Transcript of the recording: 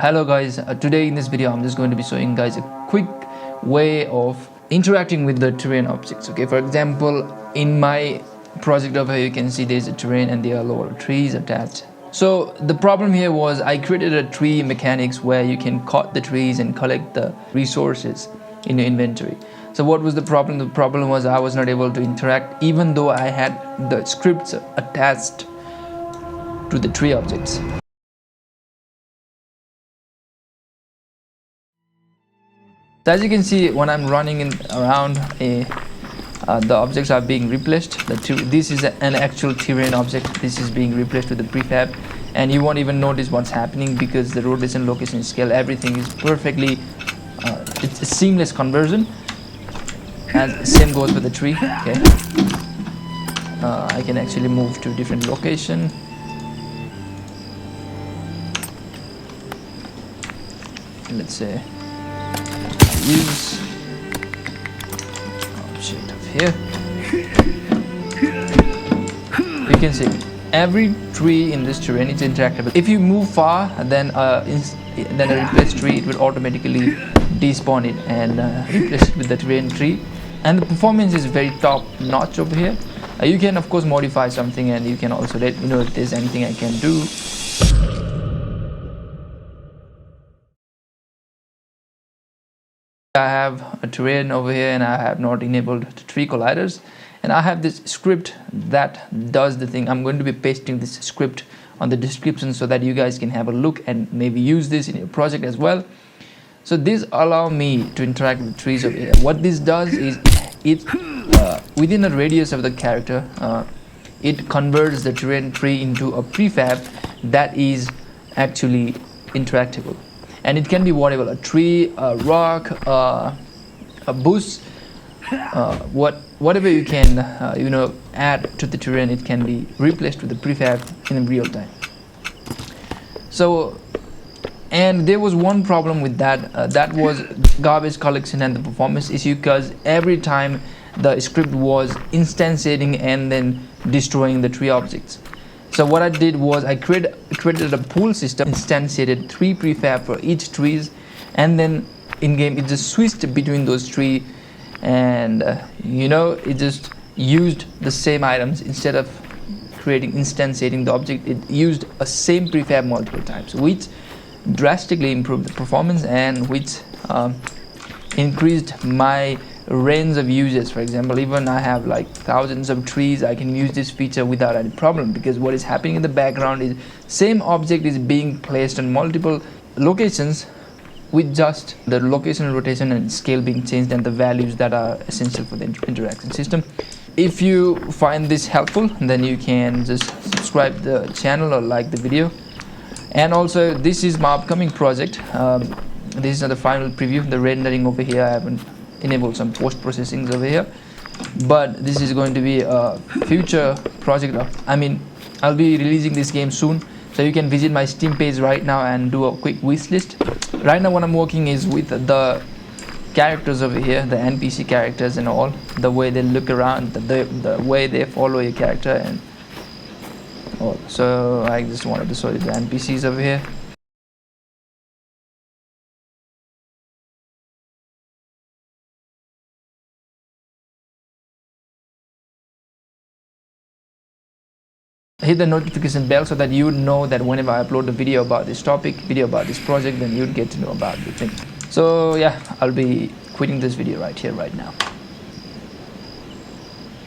Hello guys, today in this video I'm just going to be showing guys a quick way of interacting with the terrain objects. Okay, for example, in my project over here you can see there's a terrain and there are a lot of trees attached. So the problem here was I created a tree mechanics where you can cut the trees and collect the resources in your inventory. So what was the problem? The problem was I was not able to interact even though I had the scripts attached to the tree objects. So as you can see, when I'm running around, the objects are being replaced. This is an actual terrain object. This is being replaced with the prefab, and you won't even notice what's happening because the rotation, location, scale, everything is perfectly. It's a seamless conversion. And same goes for the tree. Okay, I can actually move to a different location. Let's say. Use object of here. You can see every tree in this terrain is interactable. If you move far, then a replaced tree, it will automatically despawn it and replace it with the terrain tree. And the performance is very top notch over here. You can of course modify something, and you can also let me know if there's anything I can do. I have a terrain over here and I have not enabled the tree colliders, and I have this script that does the thing. I'm going to be pasting this script on the description so that you guys can have a look and maybe use this in your project as well. So this allow me to interact with trees over here. What this does is it within a radius of the character, it converts the terrain tree into a prefab that is actually interactable. And it can be whatever, a tree, a rock, a bush, whatever you can add to the terrain. It can be replaced with the prefab in real time. So, and there was one problem with that, that was garbage collection and the performance issue, because every time the script was instantiating and then destroying the tree objects. So what I did was I created a pool system, instantiated 3 prefab for each trees, and then in game it just switched between those 3, and it just used the same items. Instead of instantiating the object, it used a same prefab multiple times, which drastically improved the performance and which increased my range of uses. For example, even I have like thousands of trees, I can use this feature without any problem, because what is happening in the background is same object is being placed on multiple locations with just the location, rotation and scale being changed, and the values that are essential for the interaction system. If you find this helpful, then you can just subscribe the channel or like the video. And also, this is my upcoming project. This is the final preview. The rendering over here, I haven't enabled some post processing over here, but this is going to be a future project I'll be releasing this game soon, so you can visit my Steam page right now and do a quick wish list. Right now what I'm working is with the characters over here, the NPC characters and all, the way they look around, the way they follow your character and all. So I just wanted to show you the NPCs over here. Hit the notification bell so that you would know that whenever I upload a video about this topic, video about this project, then you'd get to know about the thing. So yeah, I'll be quitting this video right here, right now.